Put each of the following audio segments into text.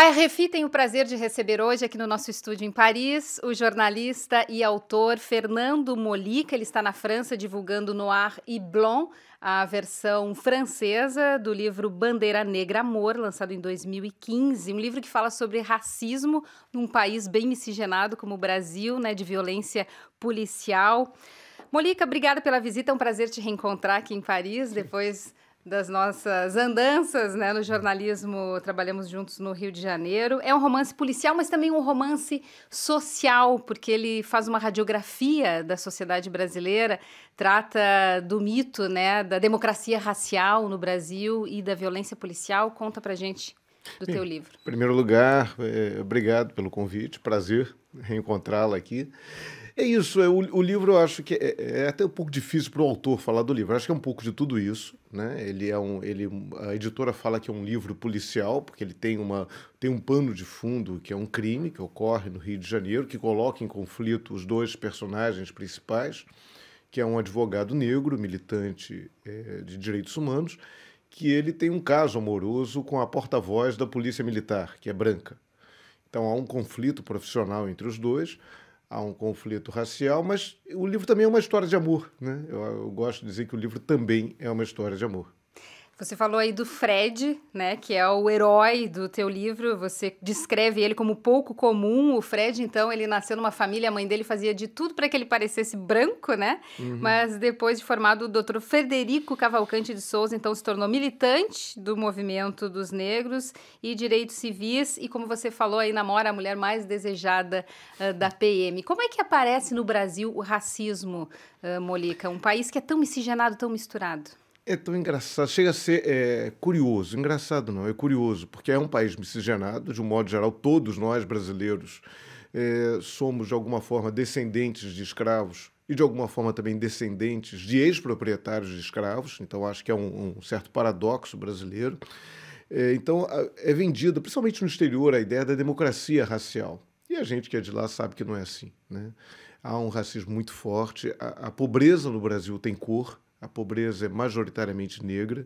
A RFI tem o prazer de receber hoje aqui no nosso estúdio em Paris o jornalista e autor Fernando Molica. Ele está na França divulgando Noir et Blanc, a versão francesa do livro Bandeira Negra Amor, lançado em 2015. Um livro que fala sobre racismo num país bem miscigenado como o Brasil, né, de violência policial. Molica, obrigada pela visita, é um prazer te reencontrar aqui em Paris, depois das nossas andanças, né, no jornalismo. Trabalhamos juntos no Rio de Janeiro. É um romance policial, mas também um romance social, porque ele faz uma radiografia da sociedade brasileira, trata do mito, né, da democracia racial no Brasil e da violência policial. Conta pra gente do teu livro. Em primeiro lugar, obrigado pelo convite, prazer reencontrá-la aqui. É isso, o livro eu acho que é até um pouco difícil para o autor falar do livro. Eu acho que é um pouco de tudo isso, né? A editora fala que é um livro policial, porque ele tem um pano de fundo que é um crime que ocorre no Rio de Janeiro, que coloca em conflito os dois personagens principais, que é um advogado negro, militante de direitos humanos, que ele tem um caso amoroso com a porta-voz da polícia militar, que é branca. Então há um conflito profissional entre os dois, há um conflito racial, mas o livro também é uma história de amor, né? Eu gosto de dizer que o livro também é uma história de amor. Você falou aí do Fred, né, que é o herói do teu livro. Você descreve ele como pouco comum. O Fred, então, ele nasceu numa família, a mãe dele fazia de tudo para que ele parecesse branco, né? Uhum. Mas depois de formado, o Dr. Frederico Cavalcante de Souza, então, se tornou militante do movimento dos negros e direitos civis. E como você falou, aí namora a mulher mais desejada da PM. Como é que aparece no Brasil o racismo, Molica? Um país que é tão miscigenado, tão misturado. É tão engraçado, chega a ser curioso, engraçado não, é curioso, porque é um país miscigenado, de um modo geral, todos nós brasileiros somos de alguma forma descendentes de escravos e de alguma forma também descendentes de ex-proprietários de escravos, então acho que é um certo paradoxo brasileiro. Então é vendida, principalmente no exterior, a ideia da democracia racial, e a gente que é de lá sabe que não é assim, né? Há um racismo muito forte, a pobreza no Brasil tem cor. A pobreza é majoritariamente negra.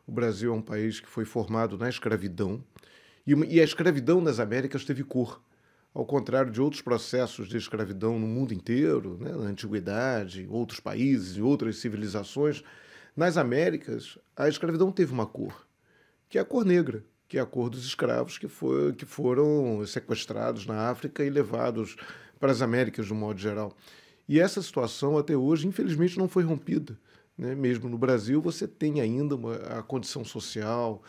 O Brasil é um país que foi formado na escravidão. E a escravidão nas Américas teve cor. Ao contrário de outros processos de escravidão no mundo inteiro, né, na Antiguidade, outros países e outras civilizações, nas Américas a escravidão teve uma cor, que é a cor negra, que é a cor dos escravos que foram sequestrados na África e levados para as Américas de um modo geral. E essa situação até hoje, infelizmente, não foi rompida. Mesmo no Brasil, você tem ainda a condição social,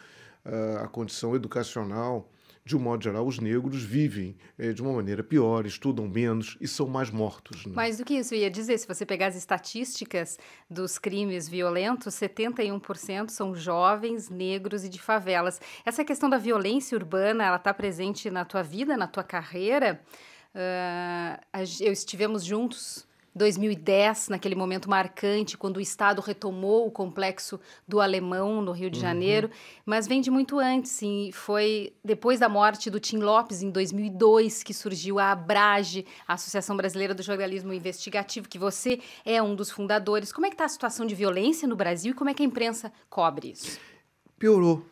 a condição educacional. De um modo geral, os negros vivem de uma maneira pior, estudam menos e são mais mortos. Né? Mais do que isso, eu ia dizer, se você pegar as estatísticas dos crimes violentos, 71% são jovens, negros e de favelas. Essa questão da violência urbana, ela está presente na tua vida, na tua carreira? Estivemos juntos 2010, naquele momento marcante, quando o Estado retomou o complexo do Alemão, no Rio de Janeiro, mas vem de muito antes, e foi depois da morte do Tim Lopes, em 2002, que surgiu a ABRAGE, a Associação Brasileira do Jornalismo Investigativo, que você é um dos fundadores. Como é que está a situação de violência no Brasil e como é que a imprensa cobre isso? Piorou.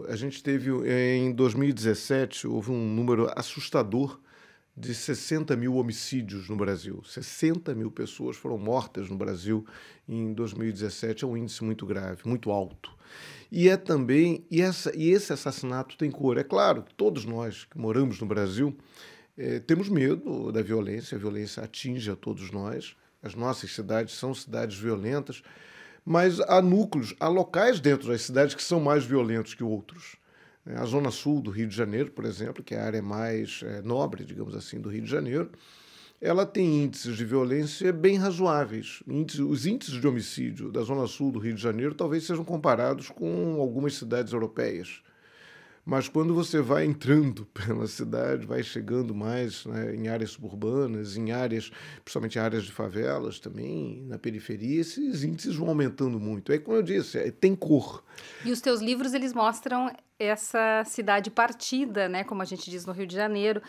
A gente teve, em 2017, houve um número assustador de 60 mil homicídios no Brasil. 60 mil pessoas foram mortas no Brasil em 2017. É um índice muito grave, muito alto. E esse assassinato tem cor. É claro que todos nós que moramos no Brasil temos medo da violência. A violência atinge a todos nós. As nossas cidades são cidades violentas, mas há núcleos, há locais dentro das cidades que são mais violentos que outros. A Zona Sul do Rio de Janeiro, por exemplo, que é a área mais nobre, digamos assim, do Rio de Janeiro, ela tem índices de violência bem razoáveis. Os índices de homicídio da Zona Sul do Rio de Janeiro talvez sejam comparados com algumas cidades europeias. Mas quando você vai entrando pela cidade, vai chegando mais, né, em áreas suburbanas, em áreas, principalmente áreas de favelas também, na periferia, esses índices vão aumentando muito. É como eu disse, tem cor. E os teus livros, eles mostram essa cidade partida, né, como a gente diz no Rio de Janeiro,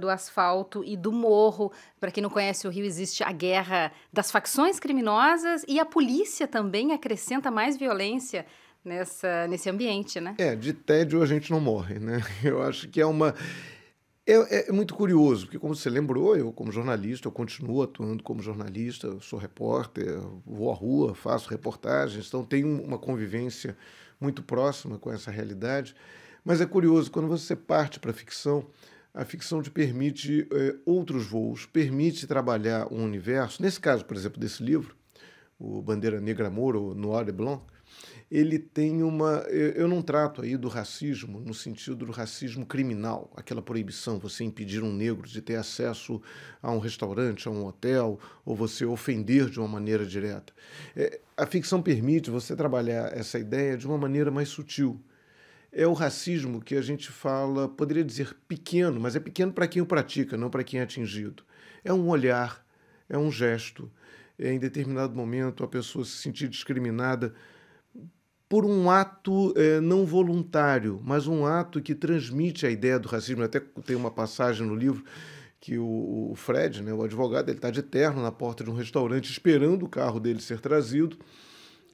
do asfalto e do morro. Para quem não conhece o Rio, existe a guerra das facções criminosas e a polícia também acrescenta mais violência nesse ambiente, né? De tédio a gente não morre, né? Eu acho que é muito curioso, porque como você lembrou, eu como jornalista, eu continuo atuando como jornalista, eu sou repórter, vou à rua, faço reportagens, então tenho uma convivência muito próxima com essa realidade. Mas é curioso, quando você parte para a ficção te permite outros voos, permite trabalhar um universo. Nesse caso, por exemplo, desse livro, o Bandeira Negra Amor, ou Noir et Blanc, ele tem uma... Eu não trato aí do racismo no sentido do racismo criminal, aquela proibição, você impedir um negro de ter acesso a um restaurante, a um hotel, ou você ofender de uma maneira direta. A ficção permite você trabalhar essa ideia de uma maneira mais sutil. É o racismo que a gente fala, poderia dizer pequeno, mas é pequeno para quem o pratica, não para quem é atingido. É um olhar, é um gesto, em determinado momento a pessoa se sentir discriminada por um ato não voluntário, mas um ato que transmite a ideia do racismo. Até tem uma passagem no livro que o Fred, né, o advogado, ele está de terno na porta de um restaurante esperando o carro dele ser trazido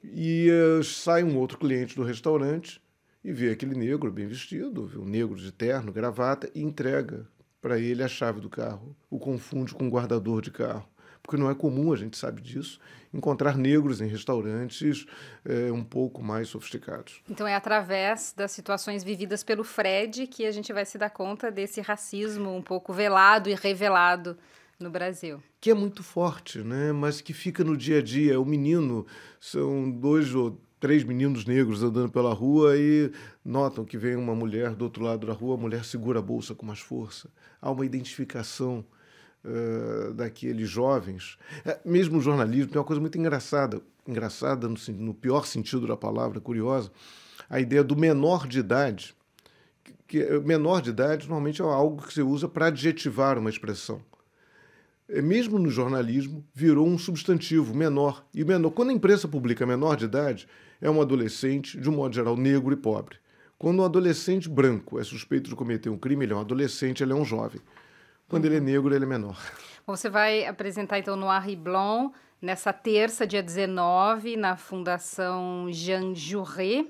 e sai um outro cliente do restaurante e vê aquele negro bem vestido, vê um negro de terno, gravata, e entrega para ele a chave do carro. O confunde com um guardador de carro. Porque não é comum, a gente sabe disso, encontrar negros em restaurantes um pouco mais sofisticados. Então é através das situações vividas pelo Fred que a gente vai se dar conta desse racismo um pouco velado e revelado no Brasil. Que é muito forte, né? Mas que fica no dia a dia. O menino, são 2 ou 3 meninos negros andando pela rua e notam que vem uma mulher do outro lado da rua, a mulher segura a bolsa com mais força. Há uma identificação daqueles jovens. Mesmo o jornalismo tem uma coisa muito engraçada no pior sentido da palavra, curiosa, a ideia do menor de idade. Menor de idade normalmente é algo que você usa para adjetivar uma expressão. Mesmo no jornalismo, virou um substantivo, menor. E menor, quando a imprensa publica menor de idade, é um adolescente, de um modo geral, negro e pobre. Quando um adolescente branco é suspeito de cometer um crime, ele é um adolescente, ele é um jovem. Quando ele é negro, ele é menor. Bom, você vai apresentar, então, Noir et Blanc, nessa terça, dia 19, na Fundação Jean Jaurès.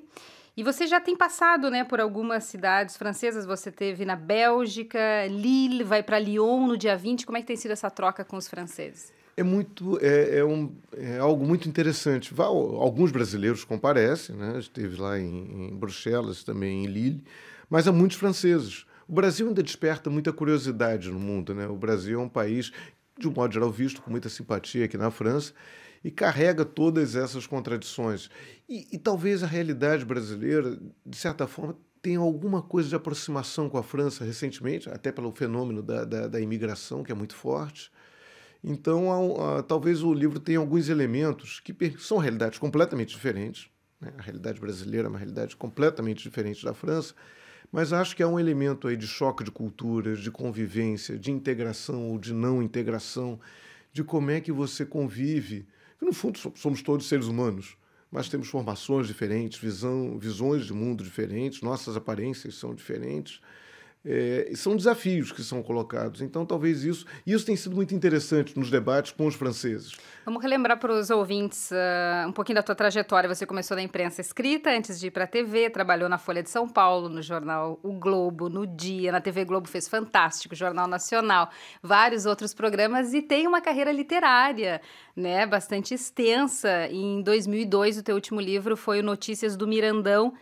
E você já tem passado, né, por algumas cidades francesas. Você esteve na Bélgica, Lille, vai para Lyon no dia 20. Como é que tem sido essa troca com os franceses? É algo muito interessante. Alguns brasileiros comparecem, né? Esteve lá em Bruxelas, também em Lille, mas há muitos franceses. O Brasil ainda desperta muita curiosidade no mundo, né? O Brasil é um país, de um modo geral, visto com muita simpatia aqui na França e carrega todas essas contradições. E talvez a realidade brasileira, de certa forma, tenha alguma coisa de aproximação com a França recentemente, até pelo fenômeno da imigração, que é muito forte. Então, talvez o livro tenha alguns elementos que são realidades completamente diferentes, né? A realidade brasileira é uma realidade completamente diferente da França, mas acho que há um elemento aí de choque de culturas, de convivência, de integração ou de não integração, de como é que você convive. No fundo, somos todos seres humanos, mas temos formações diferentes, visões de mundo diferentes, nossas aparências são diferentes. São desafios que são colocados. Então, talvez isso tem sido muito interessante nos debates com os franceses. Vamos relembrar para os ouvintes um pouquinho da tua trajetória. Você começou na imprensa escrita antes de ir para a TV, trabalhou na Folha de São Paulo, no jornal O Globo, no Dia, na TV Globo fez Fantástico, Jornal Nacional, vários outros programas e tem uma carreira literária, né, bastante extensa. E em 2002, o teu último livro foi o Notícias do Mirandão,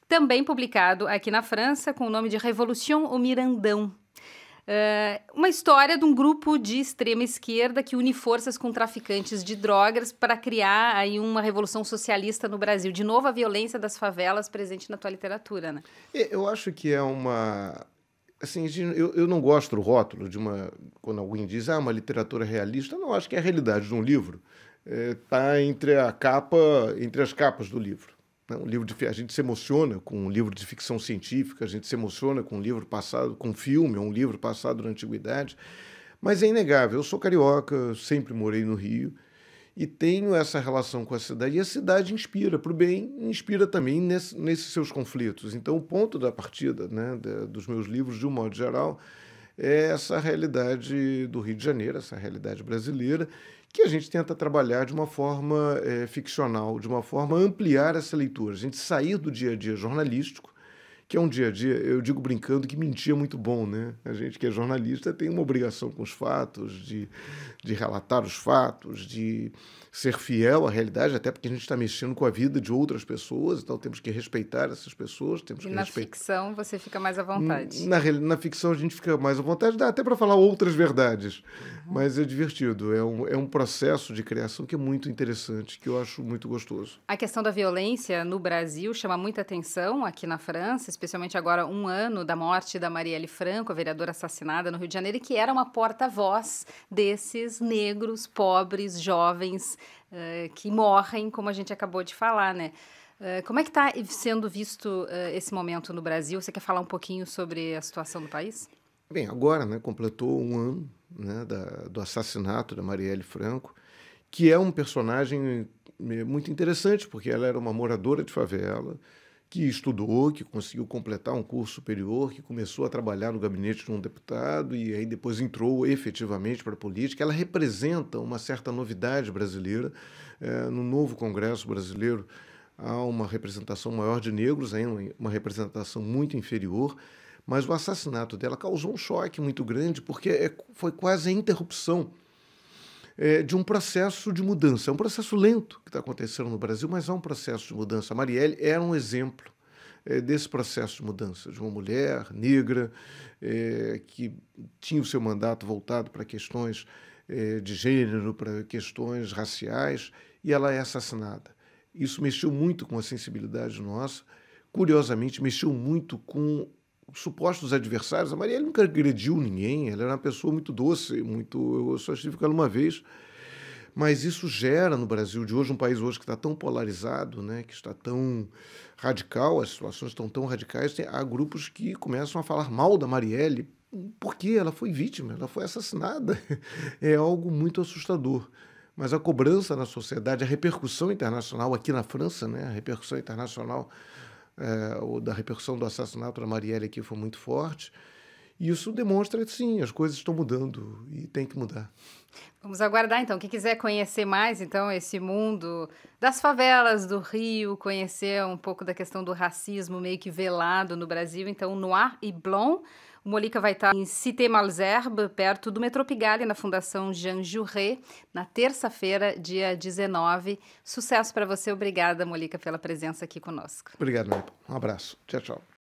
também publicado aqui na França, com o nome de Révolution au Mirandão. Uma história de um grupo de extrema esquerda que une forças com traficantes de drogas para criar aí uma revolução socialista no Brasil. De novo, a violência das favelas presente na tua literatura, né? Eu acho que é uma... Assim, eu não gosto do rótulo de quando alguém diz uma literatura realista. Não, acho que a realidade de um livro está entre as capas do livro. A gente se emociona com um livro de ficção científica, a gente se emociona com um livro passado, com um filme, ou um livro passado na antiguidade, mas é inegável. Eu sou carioca, sempre morei no Rio e tenho essa relação com a cidade, e a cidade inspira para o bem, inspira também nesses seus conflitos. Então, o ponto da partida, né, dos meus livros, de um modo geral, é essa realidade do Rio de Janeiro, essa realidade brasileira, que a gente tenta trabalhar de uma forma ficcional, de uma forma a ampliar essa leitura. A gente sair do dia a dia jornalístico, que é um dia a dia, eu digo brincando que mentir é muito bom, né? A gente que é jornalista tem uma obrigação com os fatos, de relatar os fatos, de ser fiel à realidade, até porque a gente está mexendo com a vida de outras pessoas, então temos que respeitar essas pessoas, temos E que na respeitar. ficção você fica mais à vontade. Na ficção a gente fica mais à vontade, dá até para falar outras verdades, mas é divertido, é um processo de criação que é muito interessante, que eu acho muito gostoso. A questão da violência no Brasil chama muita atenção aqui na França, especialmente agora 1 ano da morte da Marielle Franco, a vereadora assassinada no Rio de Janeiro, e que era uma porta-voz desses negros, pobres, jovens, que morrem, como a gente acabou de falar, né? Como é que está sendo visto esse momento no Brasil? Você quer falar um pouquinho sobre a situação do país? Bem, agora, né, completou 1 ano, né, do assassinato da Marielle Franco, que é um personagem muito interessante, porque ela era uma moradora de favela, que estudou, que conseguiu completar um curso superior, que começou a trabalhar no gabinete de um deputado e aí depois entrou efetivamente para a política. Ela representa uma certa novidade brasileira. No novo Congresso brasileiro há uma representação maior de negros, ainda uma representação muito inferior, mas o assassinato dela causou um choque muito grande, porque foi quase a interrupção de um processo de mudança. É um processo lento que está acontecendo no Brasil, mas é um processo de mudança. A Marielle era um exemplo desse processo de mudança, de uma mulher negra que tinha o seu mandato voltado para questões de gênero, para questões raciais, e ela é assassinada. Isso mexeu muito com a sensibilidade nossa, curiosamente, mexeu muito com supostos adversários. A Marielle nunca agrediu ninguém, ela era uma pessoa muito doce, eu só estive com ela uma vez, mas isso gera no Brasil de hoje, um país hoje que está tão polarizado, né, que está tão radical, as situações estão tão radicais, há grupos que começam a falar mal da Marielle porque ela foi vítima, ela foi assassinada. É algo muito assustador. Mas a cobrança na sociedade, a repercussão internacional aqui na França, né, a repercussão internacional da repercussão do assassinato da Marielle aqui foi muito forte. E isso demonstra que, sim, as coisas estão mudando e tem que mudar. Vamos aguardar, então. Quem quiser conhecer mais, então, esse mundo das favelas do Rio, conhecer um pouco da questão do racismo meio que velado no Brasil, então, Noir e Blanc. O Molica vai estar em Cité Malesherbes, perto do metrô Pigalle, na Fundação Jean Jaurès, na terça-feira, dia 19. Sucesso para você. Obrigada, Molica, pela presença aqui conosco. Obrigado, Nepo. Um abraço. Tchau, tchau.